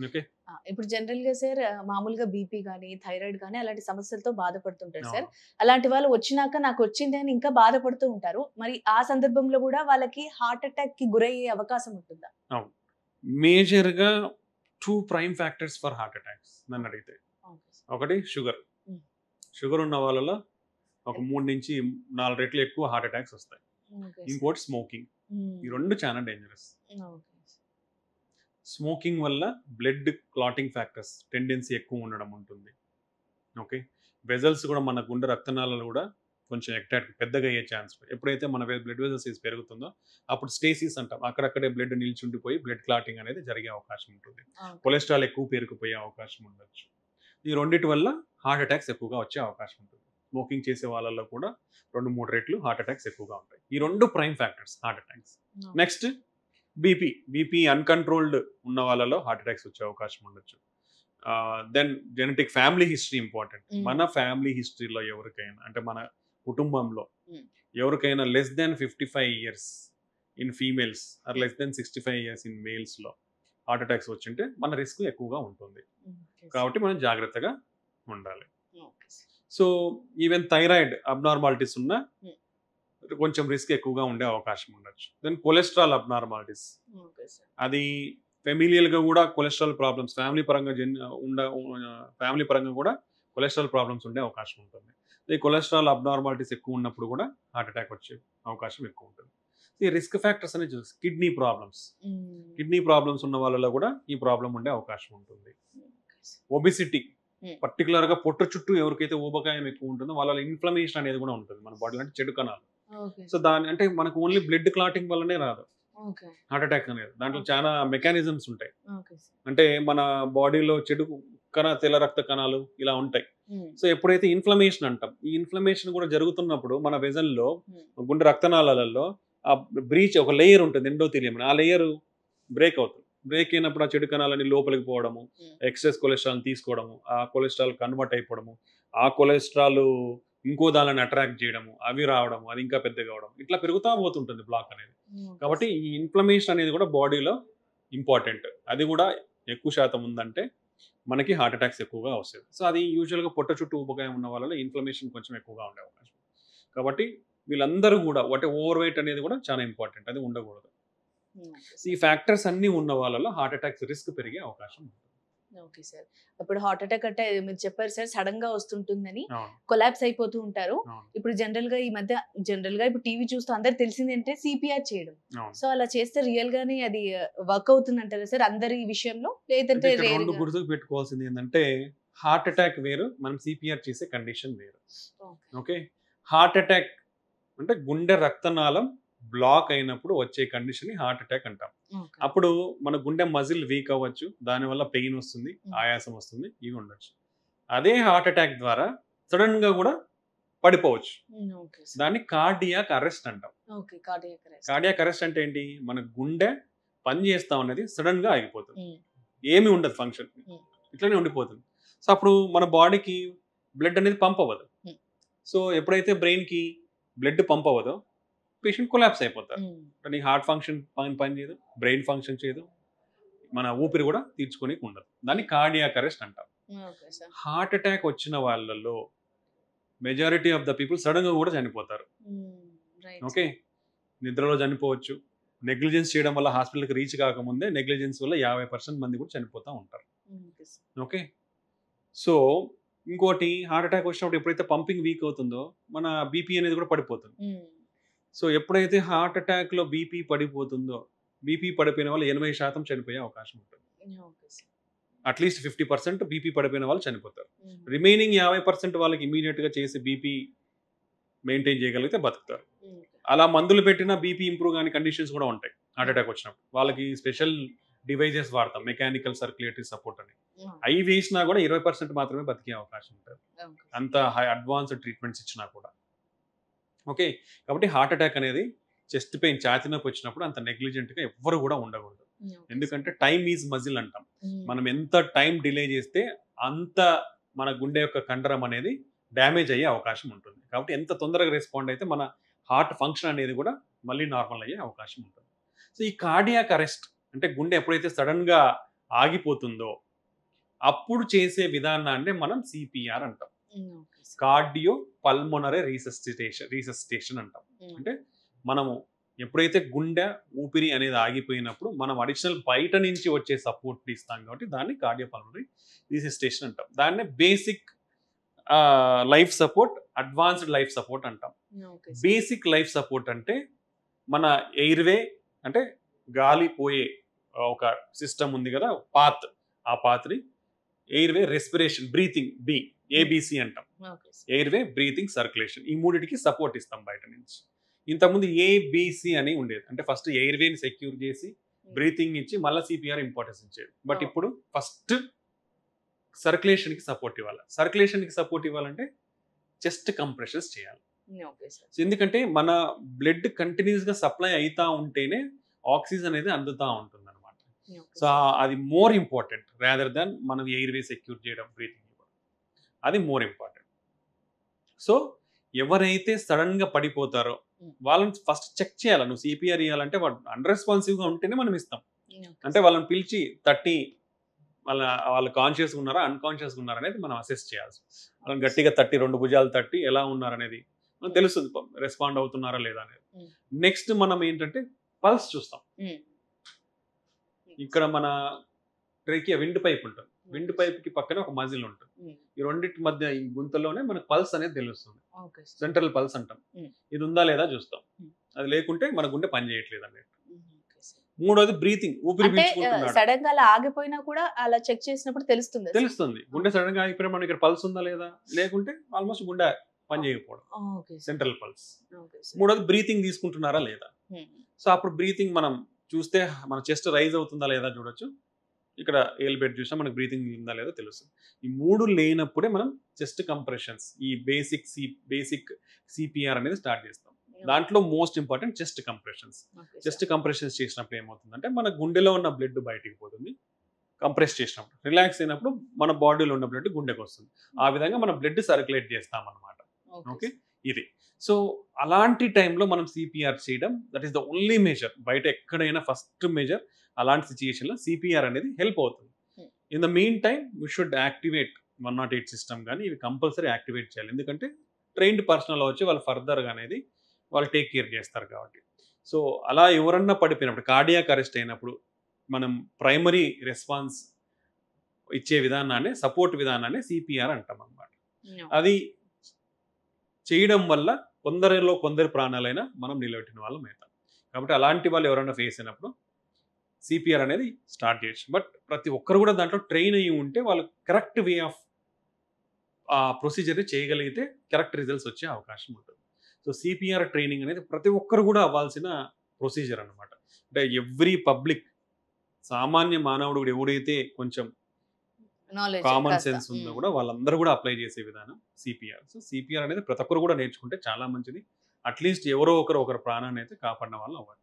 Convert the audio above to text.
Okay. ఇప్పుడు జనరల్‌గా sir మామూలుగా బీపీ గాని, థైరాయిడ్ గాని అలాంటి సమస్యలతో బాధపడుతుంటారు సార్. అవును. అలాంటి వాళ్ళు వచ్చినాక నాకొచ్చింది అని ఇంకా బాధపడుతూ ఉంటారు. మరి ఆ సందర్భంలో గూడా వాళ్ళకి హార్ట్ అటాక్‌కి గురయ్యే అవకాశం ఉంటుందా? అవును. మేజర్‌గా 2 prime factors for heart attacks okay. నన్నడిగితే. Okay sir. ఒకటి షుగర్. హ్మ్. షుగర్ ఉన్న వాళ్ళలో ఒక 3-4 రెట్లు ఎక్కువ హార్ట్ అటాక్స్ వస్తాయి. Okay sir. ఇంకోటి స్మోకింగ్. ఈ హ్మ్. 2 చాలా డేంజరస్. ఓకే. స్మోకింగ్ వల్ల బ్లడ్ క్లాటింగ్ ఫ్యాక్టర్స్ టెండెన్సీ ఎక్కువ ఉండడం ఉంటుంది. ఓకే. వెజల్స్ కూడా మన గుండె రక్తనాళాలు కూడా కొంచెం పెద్దగా అయ్యే ఛాన్స్. ఎప్పుడైతే మన బ్లడ్ వెజల్స్ సైజ్ పెరుగుతుందో అప్పుడు స్టేసిస్ అంటాం. అక్కడక్కడే బ్లడ్ నిల్చుండిపోయి బ్లడ్ క్లాటింగ్ అనేది జరిగే అవకాశం ఉంటుంది. ఓకే. కొలెస్ట్రాల్ ఎక్కువ పేరుకుపోయే అవకాశం ఉండొచ్చు. ఈ రెండిటి వల్ల హార్ట్ అటాక్స్ ఎక్కువగా వచ్చే అవకాశం ఉంటుంది. స్మోకింగ్ చేసే వాళ్ళలో కూడా 2-3 రెట్లు హార్ట్ అటాక్స్ ఎక్కువగా ఉంటాయి. ఈ 2 prime factors heart attacks. Okay. Next BP. BP uncontrolled ఉన్న వాళ్ళలో హార్ట్ అటాక్స్ వచ్చే అవకాశం ఉండొచ్చు. Then genetic family history important. Hmm. మన ఫ్యామిలీ హిస్టరీలో ఎవరికైనా అంటే మన కుటుంబంలో హ్మ్. ఎవరికైనా less then 55 years in females or less than 65 years in మేల్స్‌లో హార్ట్ అటాక్స్ వచ్చింటే మన రిస్క్ ఎక్కువగా ఉంటుంది. Okay sir. కాబట్టి మనం జాగ్రత్తగా ఉండాలి. Okay sir. So even thyroid abnormalities ఉన్నా హ్మ్. కొంచెం రిస్క్ ఎక్కువగా ఉండే అవకాశం ఉండొచ్చు. Then cholesterol abnormalities. Okay sir. అది ఫెమిలియల్‌గా కూడా కొలెస్ట్రాల్ ప్రాబ్లమ్స్ ఫ్యామిలీ పరంగా కూడా కొలెస్ట్రాల్ ప్రాబ్లమ్స్ ఉండే అవకాశం ఉంటుంది. ఈ కొలెస్ట్రాల్ అబ్నార్మాలిటీస్ ఎక్కువ ఉన్నప్పుడు కూడా హార్ట్ అటాక్ వచ్చే అవకాశం ఎక్కువ ఉంటుంది. ఈ రిస్క్ ఫ్యాక్టర్స్ అనేది చూసి కిడ్నీ ప్రాబ్లమ్స్. హ్మ్. కిడ్నీ ప్రాబ్లమ్స్ ఉన్న వాళ్ళలో కూడా ఈ ప్రాబ్లం ఉండే అవకాశం ఉంటుంది. Okay sir. ఒబిసిటీ. హ్మ్. పర్టికులర్‌గా పొట్ట చుట్టూ ఎవరికైతే ఊబకాయం ఎక్కువ ఉంటుందో వాళ్ళలో ఇన్‌ఫ్లమేషన్ అనేది కూడా ఉంటుంది. మన బాడీలో అంటే చెడు కణాలు. Okay so sir. దాని అంటే మనకు ఓన్లీ బ్లడ్ క్లాటింగ్ వల్లనే రాదు ఓకే. హార్ట్ అటాక్ అనేది. దాంట్లో ఓకే. చాలా మెకానిజమ్స్ ఉంటాయి. Okay sir. అంటే మన బాడీలో చెడు తెల్ల రక్త కణాలు ఇలా ఉంటాయి. హ్మ్. సో ఎప్పుడైతే ఇన్ఫ్లమేషన్ అంటాం, ఈ ఇన్ఫ్లమేషన్ కూడా జరుగుతున్నప్పుడు మన వెజల్లో హ్మ్. గుండె రక్తనాళాలలో ఆ బ్రీచ్ ఒక లేయర్ ఉంటుంది ఎండోథీలియం అని. ఆ లేయర్ బ్రేక్ అవుతుంది. బ్రేక్ అయినప్పుడు ఆ చెడు కణాలని లోపలికి పోవడము, హ్మ్. ఎక్సెస్ కొలెస్ట్రాల్ తీసుకోవడము, ఆ కొలెస్ట్రాల్ కన్వర్ట్ అయిపోవడము, ఆ కొలెస్ట్రాల్ ఇంకో దానిని అట్రాక్ట్ చేయడము, అవి రావడము, అది ఇంకా పెద్దగా అవడం, ఇట్లా పెరుగుతా పోతుంటుంది బ్లాక్ అనేది. ఓకే కాబట్టి సార్. ఈ ఇన్ఫ్లమేషన్ అనేది కూడా బాడీలో ఇంపార్టెంట్. అది కూడా ఎక్కువ శాతం ఉందంటే మనకి హార్ట్ అటాక్స్ ఎక్కువగా వస్తాయి. సో అది యూజువల్‌గా పొట్ట చుట్టూ ఊబకాయం ఉన్న వాళ్ళలో ఇన్ఫ్లమేషన్ కొంచెం ఎక్కువగా ఉండే అవకాశం. కాబట్టి వీళ్ళందరూ కూడా ఓవర్ వెయిట్ అనేది కూడా చాలా ఇంపార్టెంట్. అది ఉండకూడదు. ఓకే ఈ సార్. ఫ్యాక్టర్స్ అన్నీ ఉన్న వాళ్ళలో హార్ట్ అటాక్స్ రిస్క్ పెరిగే అవకాశం ఉంటుంది. Okay sir. ఇప్పుడు హార్ట్ అటాక్ అంటే మీరు చెప్పారు సార్ సడెన్‌గా వస్తుంటుందని. అవును. కొలాప్స్ అయిపోతూ ఉంటారు. అవును. ఇప్పుడు జనరల్‌గా ఇప్పుడు టీవీ చూస్తూ అందరికి తెలిసిందేంటే సీపీఆర్ చేయడం. అవును. సో అలా చేస్తే రియల్‌గానే అది వర్క్ అవుతుందంటారా సార్ అందరి విషయంలో? అంటే లేదంటే ఇక్కడ 2 రేర్‌గా? గుర్తుకు పెట్టుకోవాల్సింది ఏందంటే హార్ట్ అటాక్ వేరు, మనం సిపిఆర్ చేసే కండిషన్ వేరు. ఓకే. ఓకే. హార్ట్ అటాక్ అంటే గుండె రక్తనాళం బ్లాక్ అయినప్పుడు వచ్చే కండిషన్‌ని హార్ట్ అటాక్ అంటాం. ఓకే. అప్పుడు మన గుండె మజిల్ వీక్ అవ్వచ్చు. దానివల్ల పెయిన్ వస్తుంది, హ్మ్. ఆయాసం వస్తుంది, ఇవి ఉండొచ్చు. అదే హార్ట్ అటాక్ ద్వారా సడెన్‌గా కూడా పడిపోవచ్చు. Okay sir. దాన్ని కార్డియాక్ అరెస్ట్ అంటాం. Okay. Cardiac arrest. Cardiac arrest అంటే ఏంటి? మన గుండె పని చేస్తా ఉన్నది సడెన్‌గా ఆగిపోతుంది. హ్మ్. ఏమీ ఉండదు ఫంక్షన్. హ్మ్. ఇట్లనే ఉండిపోతుంది. సో అప్పుడు మన బాడీకి బ్లడ్ అనేది పంప్ అవ్వదు. హ్మ్. సో ఎప్పుడైతే బ్రెయిన్‌కి బ్లడ్ పంప్ అవ్వదో పేషెంట్ కొలాప్స్ అయిపోతారు. హ్మ్. నీ హార్ట్ ఫంక్షన్ పని చేయదు, బ్రెయిన్ ఫంక్షన్ చేయదు, మన ఊపిరి కూడా తీర్చుకోనికి ఉండదు. దాన్ని కార్డియాక్ అరెస్ట్ అంటాం. Okay sir. హార్ట్ అటాక్ వచ్చిన వాళ్ళలో మెజారిటీ ఆఫ్ ద పీపుల్ సడన్‌గా కూడా చనిపోతారు. రైట్. ఓకే. నిద్రలో చనిపోవచ్చు. నెగ్లిజెన్స్ చేయడం వల్ల హాస్పిటల్‌కి రీచ్ కాకముందే నెగ్లిజెన్స్ వల్ల 50% మంది కూడా చనిపోతా ఉంటారు. Okay sir. ఓకే. సో ఇంకోటి హార్ట్ అటాక్ వచ్చినప్పుడు ఎప్పుడైతే పంపింగ్ వీక్ అవుతుందో మన బీపీ అనేది కూడా పడిపోతుంది. సో ఎప్పుడైతే హార్ట్ అటాక్‌లో బీపీ పడిపోతుందో, బీపీ పడిపోయిన వాళ్ళు 80% చనిపోయే అవకాశం ఉంటుంది. Okay sir. అట్‌లీస్ట్ 50% బీపీ పడిపోయిన వాళ్ళు చనిపోతారు. హ్మ్. రిమైనింగ్ 50% వాళ్ళకి ఇమ్మీడియేట్‌గా చేసి బీపీ మెయింటైన్ చేయగలిగితే బతుకుతారు. ఓకే. అలా మందులు పెట్టినా బీపీ ఇంప్రూవ్ కాని కండిషన్స్ కూడా ఉంటాయి హార్ట్ అటాక్ వచ్చినప్పుడు. వాళ్ళకి స్పెషల్ డివైజెస్ వాడతాం. మెకానికల్ సర్క్యులేటరీ సపోర్ట్ అని. అవి వేసినా కూడా 20% మాత్రమే బతికే అవకాశం ఉంటుంది. ఓకే. అంత హై అడ్వాన్స్డ్ ట్రీట్మెంట్స్ ఇచ్చినా కూడా. ఓకే. కాబట్టి హార్ట్ అటాక్ అనేది చెస్ట్ పెయిన్, ఛాతీ నొప్పి వచ్చినప్పుడు అంత నెగ్లిజెంట్‌గా ఎవ్వరు కూడా ఉండకూడదు. ఎందుకంటే టైమ్ ఈజ్ మజిల్ అంటాం. మనం ఎంత టైం డిలే చేస్తే అంత మన గుండె యొక్క కండరం అనేది డ్యామేజ్ అయ్యే అవకాశం ఉంటుంది. కాబట్టి ఎంత తొందరగా రెస్పాండ్ అయితే మన హార్ట్ ఫంక్షన్ అనేది కూడా మళ్ళీ నార్మల్ అయ్యే అవకాశం ఉంటుంది. సో ఈ కార్డియాక్ అరెస్ట్ అంటే గుండె ఎప్పుడైతే సడన్‌గా ఆగిపోతుందో అప్పుడు చేసే విధానాన్ని మనం సిపిఆర్ అంటాం. కార్డియో పల్మోనరీ రీసస్టేషన్ అంటాం. అంటే మనము ఎప్పుడైతే గుండె ఊపిరి అనేది ఆగిపోయినప్పుడు మనం అడిషనల్ బయట నుంచి వచ్చే సపోర్ట్ ఇస్తాం కాబట్టి దాన్ని కార్డియో పల్మోనరీ రీసస్టేషన్ అంటాం. దాన్నే basic life support, advanced life support అంటాం. బేసిక్ లైఫ్ సపోర్ట్ అంటే మన ఎయిర్వే అంటే గాలి పోయే ఒక సిస్టమ్ ఉంది కదా, పాత్, ఆ పాత్ని ఎయిర్వే, రెస్పిరేషన్, బ్రీతింగ్ ఏబిసి అంటాం. ఎయిర్వే, బ్రీతింగ్, సర్క్యులేషన్, ఈ మూడిటికి సపోర్ట్ ఇస్తాం బయట నుంచి. ఇంతకుముందు ఏబిసి అని ఉండేది. అంటే ఫస్ట్ ఎయిర్వేని సెక్యూర్ చేసి బ్రీతింగ్ ఇచ్చి మళ్ళీ సిపిఆర్ ఇంపార్టెన్స్ ఇచ్చేది. బట్ ఇప్పుడు ఫస్ట్ సర్క్యులేషన్కి సపోర్ట్ ఇవ్వాలి. సర్క్యులేషన్కి సపోర్ట్ ఇవ్వాలంటే చెస్ట్ కంప్రెషన్స్ చేయాలి. ఎందుకంటే మన బ్లడ్ కంటిన్యూస్గా సప్లై అవుతా ఉంటేనే ఆక్సిజన్ అనేది అందుతూ ఉంటుంది అనమాట. సో అది మోర్ ఇంపార్టెంట్ రాదర్ దాన్ మనం ఎయిర్వే సెక్యూర్ చేయడం, బ్రీతింగ్ ఇవ్వడం, అది మోర్ ఇంపార్టెంట్. సో ఎవరైతే సడన్గా పడిపోతారో వాళ్ళని ఫస్ట్ చెక్ చేయాలి. నువ్వు సిపిఆర్ ఇవ్వాలంటే వాళ్ళు అన్రెస్పాన్సివ్గా ఉంటేనే మనం ఇస్తాం. అంటే వాళ్ళని పిలిచి తట్టి వాళ్ళు కాన్షియస్గా ఉన్నారా, అన్కాన్షియస్గా ఉన్నారా అనేది మనం అసెస్ చేయాల్సి. వాళ్ళని గట్టిగా తట్టి 2 భుజాలు తట్టి ఎలా ఉన్నారనేది మనకు తెలుస్తుంది, రెస్పాండ్ అవుతున్నారా లేదా అనేది. నెక్స్ట్ మనం ఏంటంటే పల్స్ చూస్తాం. ఇక్కడ మన ట్రేకియా విండ్ పైప్ ఉంటుంది. విండ్ పైప్ కి పక్కన ఒక మజిల్ ఉంటుంది. ఈ రెండింటి మధ్య ఈ గుంతలోనే మనకు పల్స్ అనేది తెలుస్తుంది. సెంట్రల్ పల్స్ అంటాం. ఇది ఉందా లేదా చూస్తాం. అది లేకుంటే మన గుండె పని చేయట్లేదు అన్నట్టు. మూడోది బ్రీతింగ్, ఊపిరి పీల్చుకుంటున్నాడు. సడన్ గా అలా ఆగిపోయినా కూడా అలా చెక్ చేసినప్పుడు తెలుస్తుంది. గుండె సడన్ గా ఆగిపోయినా మనకి ఇక్కడ పల్స్ ఉందా లేదా, లేకుంటే ఆల్మోస్ట్ గుండె పని చేయకపోవడం, సెంట్రల్ పల్స్. మూడోది బ్రీతింగ్ తీసుకుంటున్నారా లేదా. సో అప్పుడు బ్రీతింగ్ మనం చూస్తే మన చెస్ట్ రైజ్ అవుతుందా లేదా చూడొచ్చు. ఇక్కడ ఎలిబెట్ చూసినా మనకు బ్రీతింగ్ ఉందా లేదా తెలుస్తుంది. ఈ మూడు లేనప్పుడే మనం చెస్ట్ కంప్రెషన్స్, ఈ బేసిక్ సిపిఆర్ అనేది స్టార్ట్ చేస్తాం. దాంట్లో most important chest compressions. Chest compressions చేసినప్పుడు ఏమవుతుందంటే మన గుండెలో ఉన్న బ్లడ్ బయటికి పోతుంది. కంప్రెస్ చేసినప్పుడు, రిలాక్స్ అయినప్పుడు మన బాడీలో ఉన్న బ్లడ్ గుండెకి వస్తుంది. ఆ విధంగా మనం బ్లడ్ సర్క్యులేట్ చేస్తాం అన్నమాట. ఓకే, ఇది. సో అలాంటి టైంలో మనం సిపిఆర్ చేయడం, that is the only measure. బయట ఎక్కడైనా ఫస్ట్ మెజర్ అలాంటి సిచ్యుయేషన్లో సిపిఆర్ అనేది హెల్ప్ అవుతుంది. In the mean time we should activate 108 system కానీ ఇవి కంపల్సరీ యాక్టివేట్ చేయాలి. ఎందుకంటే ట్రైన్డ్ పర్సనల్ వచ్చి వాళ్ళు ఫర్దర్గా అనేది వాళ్ళు టేక్ కేర్ చేస్తారు కాబట్టి. సో అలా ఎవరన్నా పడిపోయినప్పుడు, కార్డియాక్ అరెస్ట్ అయినప్పుడు మనం ప్రైమరీ రెస్పాన్స్ ఇచ్చే విధానాన్ని, సపోర్ట్ విధానాన్ని సిపిఆర్ అంటాం అన్నమాట. అది చేయడం వల్ల కొందరి ప్రాణాలైనా మనం నిలబెట్టిన వాళ్ళం అవుతాం. కాబట్టి అలాంటి వాళ్ళు ఎవరైనా ఫేస్ అయినప్పుడు సిపిఆర్ అనేది స్టార్ట్ చేయొచ్చు. బట్ ప్రతి ఒక్కరు కూడా దాంట్లో ట్రైన్ అయ్యి ఉంటే వాళ్ళు కరెక్ట్ వే ఆఫ్ ప్రొసీజర్ని చేయగలిగితే కరెక్ట్ రిజల్ట్స్ వచ్చే అవకాశం ఉంటుంది. సో సిపిఆర్ ట్రైనింగ్ అనేది ప్రతి ఒక్కరు కూడా అవ్వాల్సిన ప్రొసీజర్ అనమాట. అంటే ఎవ్రీ పబ్లిక్, సామాన్య మానవుడు కూడా ఎవడైతే కొంచెం కామన్ సెన్స్ ఉందో కూడా వాళ్ళందరూ కూడా అప్లై చేసే విధానం సిపిఆర్. సో సిపిఆర్ అనేది ప్రతి ఒక్కరు కూడా నేర్చుకుంటే చాలా మంచిది. అట్లీస్ట్ ఎవరో ఒకరు ప్రాణాన్ని అయితే కాపాడిన వాళ్ళు అవ్వాలి.